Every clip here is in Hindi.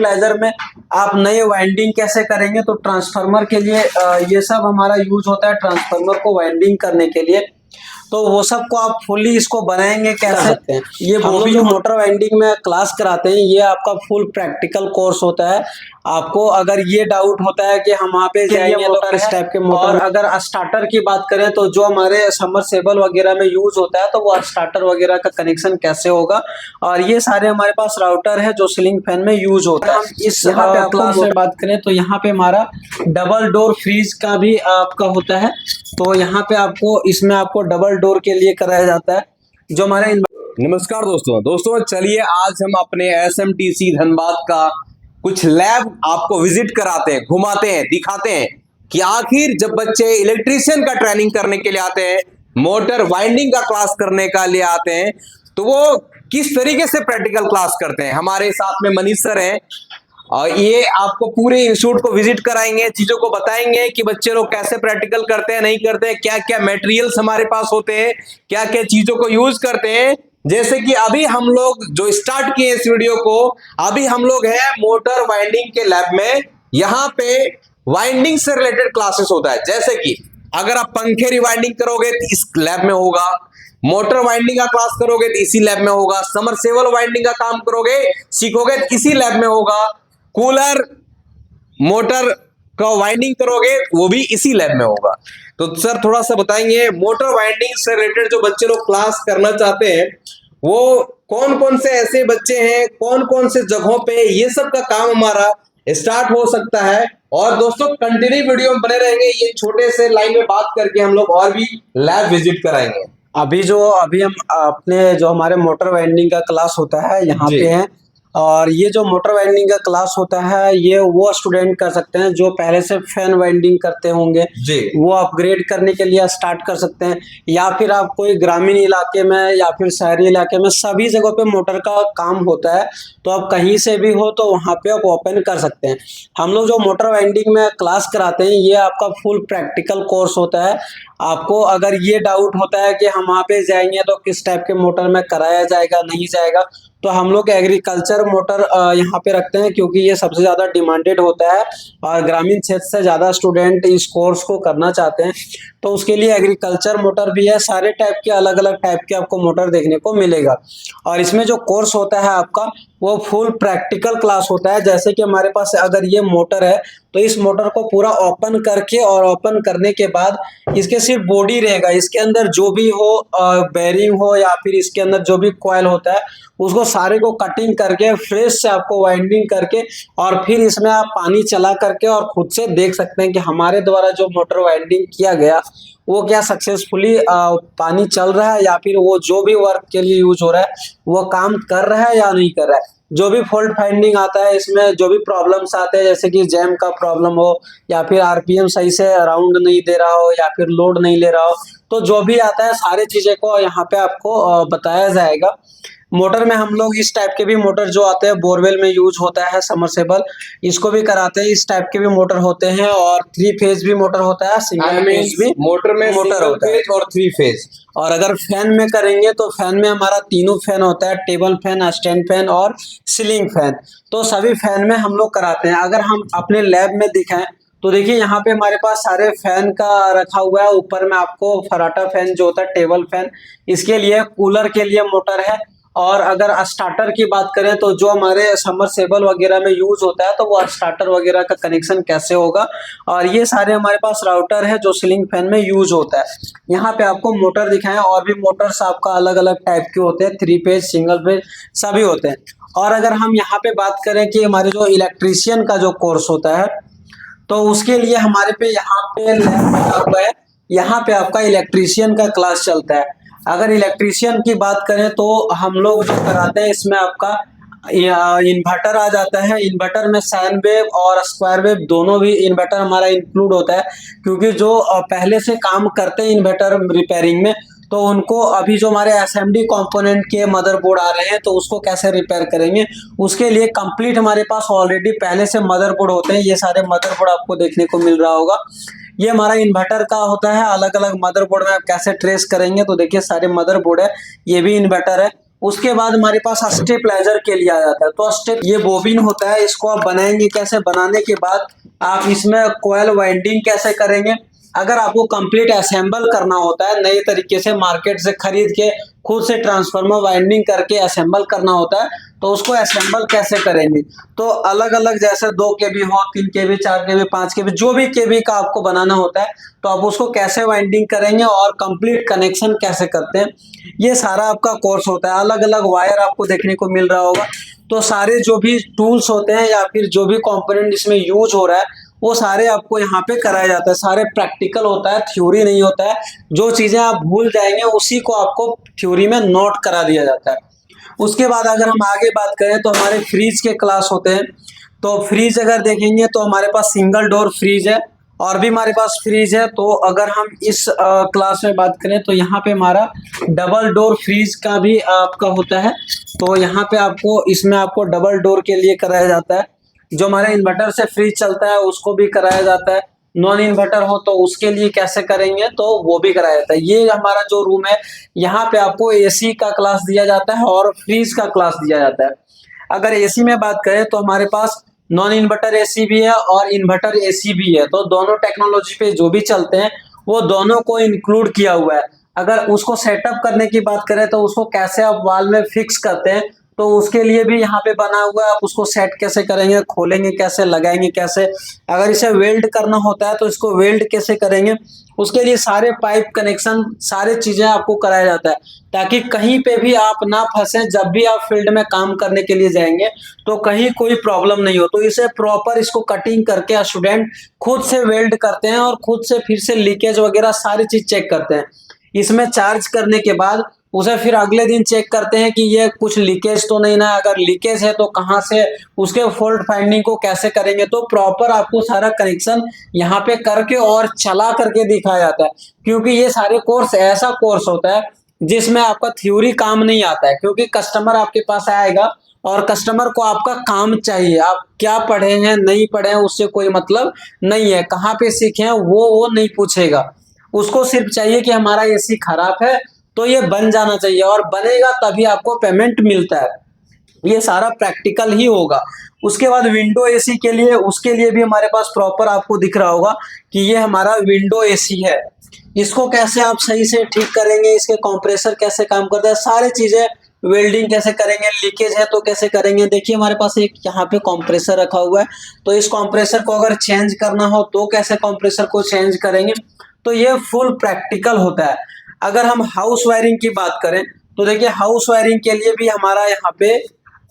स्टेबलाइजर में आप नए वाइंडिंग कैसे करेंगे, तो ट्रांसफार्मर के लिए ये सब हमारा यूज होता है। ट्रांसफार्मर को वाइंडिंग करने के लिए तो वो सब को आप फुली इसको बनाएंगे कैसे सकते हैं। ये हम लोग जो मोटर वाइंडिंग में क्लास कराते हैं ये आपका फुल प्रैक्टिकल कोर्स होता है। आपको अगर ये डाउट होता है कि हम वहाँ पे जाएंगे तो किस टाइप के मोटर, और अगर स्टार्टर की बात करें तो जो हमारे समरसेबल वगैरह में यूज होता है तो वो स्टार्टर वगैरह का कनेक्शन कैसे होगा, और ये सारे हमारे पास राउटर है जो सीलिंग फैन में यूज होता है। इस यहाँ पे क्लास में बात करें तो यहाँ पे हमारा डबल डोर फ्रीज का भी आपका होता है। तो यहाँ पे आपको इसमें आपको डबल डोर के लिए कराया जाता है जो हमारे। नमस्कार दोस्तों चलिए आज हम अपने SMTC धनबाद का कुछ लैब आपको विजिट कराते हैं, घुमाते हैं, दिखाते हैं कि आखिर जब बच्चे इलेक्ट्रीशियन का ट्रेनिंग करने के लिए आते हैं, मोटर वाइंडिंग का क्लास करने का लिए आते हैं, तो वो किस तरीके से प्रैक्टिकल क्लास करते हैं। हमारे साथ में मनीष सर हैं और ये आपको पूरे इंस्टीट्यूट को विजिट कराएंगे, चीजों को बताएंगे कि बच्चे लोग कैसे प्रैक्टिकल करते हैं, नहीं करते हैं, क्या क्या मटेरियल्स हमारे पास होते हैं, क्या क्या चीजों को यूज करते हैं। जैसे कि अभी हम लोग जो स्टार्ट किए इस वीडियो को, अभी हम लोग हैं मोटर वाइंडिंग के लैब में। यहाँ पे वाइंडिंग से रिलेटेड क्लासेस होता है। जैसे कि अगर आप पंखे रिवाइंडिंग करोगे तो इस लैब में होगा, मोटर वाइंडिंग का क्लास करोगे तो इसी लैब में होगा, समरसेबल वाइंडिंग का काम करोगे सीखोगे तो इसी लैब में होगा, कूलर मोटर का वाइंडिंग करोगे वो भी इसी लैब में होगा। तो सर थोड़ा सा बताएंगे मोटर वाइंडिंग से रिलेटेड जो बच्चे लोग क्लास करना चाहते हैं वो कौन कौन से ऐसे बच्चे हैं, कौन कौन से जगहों पे ये सब का काम हमारा स्टार्ट हो सकता है। और दोस्तों कंटिन्यू वीडियो में बने रहेंगे, ये छोटे से लाइन में बात करके हम लोग और भी लैब विजिट कराएंगे। अभी हम अपने जो हमारे मोटर वाइंडिंग का क्लास होता है यहाँ पे हैं, और ये जो मोटर वाइंडिंग का क्लास होता है ये वो स्टूडेंट कर सकते हैं जो पहले से फैन वाइंडिंग करते होंगे जी। वो अपग्रेड करने के लिए स्टार्ट कर सकते हैं, या फिर आप कोई ग्रामीण इलाके में या फिर शहरी इलाके में सभी जगहों पे मोटर का काम होता है, तो आप कहीं से भी हो तो वहाँ पे आप ओपन कर सकते हैं। हम लोग जो मोटर वाइंडिंग में क्लास कराते हैं ये आपका फुल प्रैक्टिकल कोर्स होता है। आपको अगर ये डाउट होता है कि हम वहाँ पे जाएंगे तो किस टाइप के मोटर में कराया जाएगा नहीं जाएगा, तो हम लोग एग्रीकल्चर मोटर यहाँ पे रखते हैं क्योंकि ये सबसे ज़्यादा डिमांडेड होता है और ग्रामीण क्षेत्र से ज़्यादा स्टूडेंट इस कोर्स को करना चाहते हैं। तो उसके लिए एग्रीकल्चर मोटर भी है, सारे टाइप के अलग अलग टाइप के आपको मोटर देखने को मिलेगा। और इसमें जो कोर्स होता है आपका वो फुल प्रैक्टिकल क्लास होता है। जैसे कि हमारे पास अगर ये मोटर है तो इस मोटर को पूरा ओपन करके और ओपन करने के बाद इसके सिर्फ बॉडी रहेगा, इसके अंदर जो भी हो बेरिंग हो या फिर इसके अंदर जो भी कॉइल होता है उसको सारे को कटिंग करके फ्रेश से आपको वाइंडिंग करके और फिर इसमें आप पानी चला करके और खुद से देख सकते हैं कि हमारे द्वारा जो मोटर वाइंडिंग किया गया वो क्या सक्सेसफुली पानी चल रहा है या फिर वो जो भी वर्क के लिए यूज हो रहा है वो काम कर रहा है या नहीं कर रहा है। जो भी फॉल्ट फाइंडिंग आता है इसमें जो भी प्रॉब्लम्स आते हैं जैसे कि जैम का प्रॉब्लम हो या फिर RPM सही से राउंड नहीं दे रहा हो या फिर लोड नहीं ले रहा हो, तो जो भी आता है सारी चीजें को यहाँ पे आपको बताया जाएगा। मोटर में हम लोग इस टाइप के भी मोटर जो आते हैं बोरवेल में यूज होता है समरसेबल, इसको भी कराते हैं। इस टाइप के भी मोटर होते हैं और 3 फेज भी मोटर होता है, सिंगल फेज भी मोटर में मोटर होता है और 3 फेज। और अगर फैन में करेंगे तो फैन में हमारा तीनों फैन होता है, टेबल फैन, स्टैंड फैन और सीलिंग फैन। तो सभी फैन में हम लोग कराते हैं। अगर हम अपने लैब में दिखाएं तो देखिए यहाँ पे हमारे पास सारे फैन का रखा हुआ है। ऊपर में आपको फराटा फैन जो होता है टेबल फैन, इसके लिए कूलर के लिए मोटर है। और अगर स्टार्टर की बात करें तो जो हमारे समरसेबल वगैरह में यूज होता है तो वो स्टार्टर वगैरह का कनेक्शन कैसे होगा, और ये सारे हमारे पास राउटर है जो सीलिंग फैन में यूज होता है। यहाँ पे आपको मोटर दिखाएं, और भी मोटर्स आपका अलग अलग टाइप के होते हैं, 3 फेज, सिंगल फेज सभी होते हैं। और अगर हम यहाँ पे बात करें कि हमारे जो इलेक्ट्रीशियन का जो कोर्स होता है तो उसके लिए हमारे पे यहाँ पे लैब बना हुआ है, यहाँ पे आपका इलेक्ट्रीशियन का क्लास चलता है। अगर इलेक्ट्रीशियन की बात करें तो हम लोग जो कराते हैं इसमें आपका इन्वर्टर आ जाता है। इन्वर्टर में साइन वेव और स्क्वायर वेव दोनों भी इन्वर्टर हमारा इंक्लूड होता है, क्योंकि जो पहले से काम करते हैं इन्वर्टर रिपेयरिंग में तो उनको अभी जो हमारे SMD कंपोनेंट के मदरबोर्ड आ रहे हैं तो उसको कैसे रिपेयर करेंगे, उसके लिए कंप्लीट हमारे पास ऑलरेडी पहले से मदरबोर्ड होते हैं। ये सारे मदरबोर्ड आपको देखने को मिल रहा होगा। ये हमारा इन्वर्टर का होता है। अलग अलग मदरबोर्ड में आप कैसे ट्रेस करेंगे तो देखिए सारे मदरबोर्ड है, ये भी इन्वर्टर है। उसके बाद हमारे पास स्टेबलाइजर के लिए आ जाता है। तो स्टेप ये बोबिन होता है, इसको आप बनाएंगे कैसे, बनाने के बाद आप इसमें कोयल वाइंडिंग कैसे करेंगे। अगर आपको कंप्लीट असेंबल करना होता है नए तरीके से मार्केट से खरीद के खुद से ट्रांसफार्मर वाइंडिंग करके असेंबल करना होता है, तो उसको असेंबल कैसे करेंगे। तो अलग अलग जैसे 2 kV हो, 3 kV, 4 kV, 5 kV, जो भी kV का आपको बनाना होता है, तो आप उसको कैसे वाइंडिंग करेंगे और कंप्लीट कनेक्शन कैसे करते हैं, ये सारा आपका कोर्स होता है। अलग अलग वायर आपको देखने को मिल रहा होगा। तो सारे जो भी टूल्स होते हैं या फिर जो भी कंपोनेंट इसमें यूज हो रहा है, वो सारे आपको यहाँ पे कराया जाता है। सारे प्रैक्टिकल होता है, थ्योरी नहीं होता है। जो चीजें आप भूल जाएंगे उसी को आपको थ्योरी में नोट करा दिया जाता है। उसके बाद अगर हम आगे बात करें तो हमारे फ्रीज के क्लास होते हैं। तो फ्रीज अगर देखेंगे तो हमारे पास सिंगल डोर फ्रीज है और भी हमारे पास फ्रीज है। तो अगर हम इस क्लास में बात करें तो यहाँ पे हमारा डबल डोर फ्रीज का भी आपका होता है। तो यहाँ पे आपको इसमें आपको डबल डोर के लिए कराया जाता है। जो हमारे इन्वर्टर से फ्रीज चलता है उसको भी कराया जाता है। नॉन इन्वर्टर हो तो उसके लिए कैसे करेंगे, तो वो भी कराया जाता है। ये हमारा जो रूम है, यहाँ पे आपको एसी का क्लास दिया जाता है और फ्रीज का क्लास दिया जाता है। अगर एसी में बात करें तो हमारे पास नॉन इन्वर्टर एसी भी है और इन्वर्टर एसी भी है। तो दोनों टेक्नोलॉजी पे जो भी चलते हैं वो दोनों को इंक्लूड किया हुआ है। अगर उसको सेटअप करने की बात करें तो उसको कैसे आप वॉल में फिक्स करते हैं, तो उसके लिए भी यहाँ पे बना हुआ है। आप उसको सेट कैसे करेंगे, खोलेंगे कैसे, लगाएंगे कैसे। अगर इसे वेल्ड करना होता है तो इसको वेल्ड कैसे करेंगे, उसके लिए सारे पाइप कनेक्शन सारे चीजें आपको कराया जाता है, ताकि कहीं पे भी आप ना फंसे। जब भी आप फील्ड में काम करने के लिए जाएंगे तो कहीं कोई प्रॉब्लम नहीं हो। तो इसे प्रॉपर इसको कटिंग करके स्टूडेंट खुद से वेल्ड करते हैं और खुद से फिर से लीकेज वगैरह सारी चीज चेक करते हैं। इसमें चार्ज करने के बाद उसे फिर अगले दिन चेक करते हैं कि ये कुछ लीकेज तो नहीं ना, अगर लीकेज है तो कहाँ से, उसके फॉल्ट फाइंडिंग को कैसे करेंगे। तो प्रॉपर आपको सारा कनेक्शन यहाँ पे करके और चला करके दिखाया जाता है। क्योंकि ये सारे कोर्स ऐसा कोर्स होता है जिसमें आपका थ्योरी काम नहीं आता है। क्योंकि कस्टमर आपके पास आएगा और कस्टमर को आपका काम चाहिए। आप क्या पढ़े हैं नहीं पढ़े हैं उससे कोई मतलब नहीं है, कहाँ पे सीखे हैं वो नहीं पूछेगा। उसको सिर्फ चाहिए कि हमारा एसी खराब है तो ये बन जाना चाहिए, और बनेगा तभी आपको पेमेंट मिलता है। ये सारा प्रैक्टिकल ही होगा। उसके बाद विंडो एसी के लिए, उसके लिए भी हमारे पास प्रॉपर आपको दिख रहा होगा कि ये हमारा विंडो एसी है। इसको कैसे आप सही से ठीक करेंगे, इसके कंप्रेसर कैसे काम करता है, सारी चीजें, वेल्डिंग कैसे करेंगे, लीकेज है तो कैसे करेंगे। देखिए हमारे पास एक यहाँ पे कंप्रेसर रखा हुआ है, तो इस कंप्रेसर को अगर चेंज करना हो तो कैसे कंप्रेसर को चेंज करेंगे। तो ये फुल प्रैक्टिकल होता है। अगर हम हाउस वायरिंग की बात करें तो देखिए हाउस वायरिंग के लिए भी हमारा यहाँ पे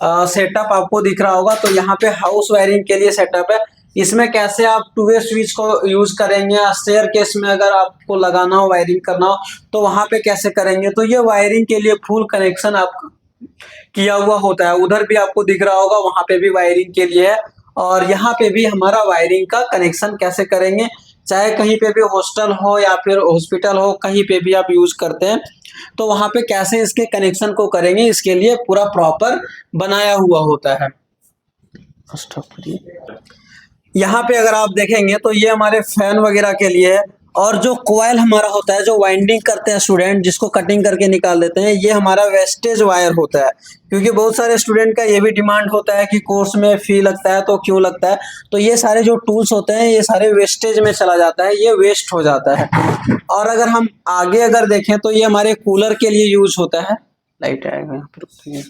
सेटअप आपको दिख रहा होगा। तो यहाँ पे हाउस वायरिंग के लिए सेटअप है। इसमें कैसे आप 2 वे स्विच को यूज करेंगे, स्टेयर केस में अगर आपको लगाना हो, वायरिंग करना हो तो वहां पे कैसे करेंगे। तो ये वायरिंग के लिए फुल कनेक्शन आप किया हुआ होता है। उधर भी आपको दिख रहा होगा, वहां पे भी वायरिंग के लिए है। और यहाँ पे भी हमारा वायरिंग का कनेक्शन कैसे करेंगे, चाहे कहीं पे भी हॉस्टल हो या फिर हॉस्पिटल हो, कहीं पे भी आप यूज करते हैं तो वहां पे कैसे इसके कनेक्शन को करेंगे, इसके लिए पूरा प्रॉपर बनाया हुआ होता है। यहाँ पे अगर आप देखेंगे तो ये हमारे फैन वगैरह के लिए है। और जो कोयल हमारा होता है, जो वाइंडिंग करते हैं स्टूडेंट, जिसको कटिंग करके निकाल देते हैं, ये हमारा वेस्टेज वायर होता है। क्योंकि बहुत सारे स्टूडेंट का ये भी डिमांड होता है कि कोर्स में फी लगता है तो क्यों लगता है। तो ये सारे जो टूल्स होते हैं ये सारे वेस्टेज में चला जाता है, ये वेस्ट हो जाता है। और अगर हम आगे अगर देखें तो ये हमारे कूलर के लिए यूज होता है। लाइट आएगा यहाँ पे,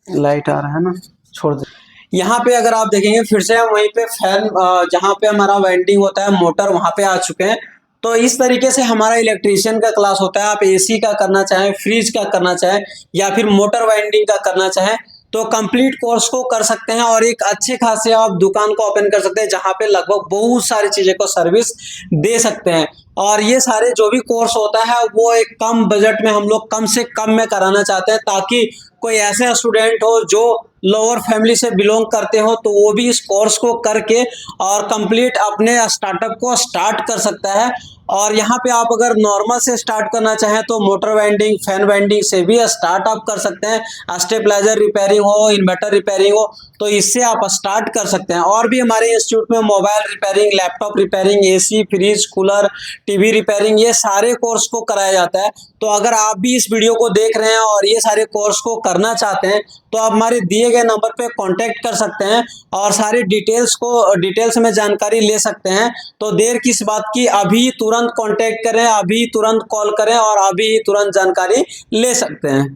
लाइट आ रहा है ना, छोड़ दे। यहाँ पे अगर आप देखेंगे फिर से हम वहीं पे फैन, जहाँ पे हमारा वाइंडिंग होता है, मोटर वहां पे आ चुके हैं। तो इस तरीके से हमारा इलेक्ट्रीशियन का क्लास होता है। आप एसी का करना चाहें, फ्रिज का करना चाहें या फिर मोटर वाइंडिंग का करना चाहें तो कंप्लीट कोर्स को कर सकते हैं और एक अच्छे खासे आप दुकान को ओपन कर सकते हैं जहां पे लगभग बहुत सारी चीजें को सर्विस दे सकते हैं। और ये सारे जो भी कोर्स होता है वो एक कम बजट में हम लोग कम से कम में कराना चाहते हैं, ताकि कोई ऐसे स्टूडेंट हो जो लोअर फैमिली से बिलोंग करते हो तो वो भी इस कोर्स को करके और कंप्लीट अपने स्टार्टअप को स्टार्ट कर सकता है। और यहाँ पे आप अगर नॉर्मल से स्टार्ट करना चाहें तो मोटर वाइंडिंग, फैन वाइंडिंग से भी स्टार्ट आप कर सकते हैं। स्टेबलाइजर रिपेयरिंग हो, इन्वर्टर रिपेयरिंग हो तो इससे आप स्टार्ट कर सकते हैं। और भी हमारे इंस्टीट्यूट में mobile repairing, laptop repairing, AC, fridge, cooler, TV repairing, ये सारे कोर्स को कराया जाता है। तो अगर आप भी इस वीडियो को देख रहे हैं और ये सारे कोर्स को करना चाहते हैं तो आप हमारे दिए गए नंबर पे कांटेक्ट कर सकते हैं और सारी डिटेल्स में जानकारी ले सकते हैं। तो देर किस बात की, अभी तुरंत कांटेक्ट करें, अभी तुरंत कॉल करें और अभी तुरंत जानकारी ले सकते हैं।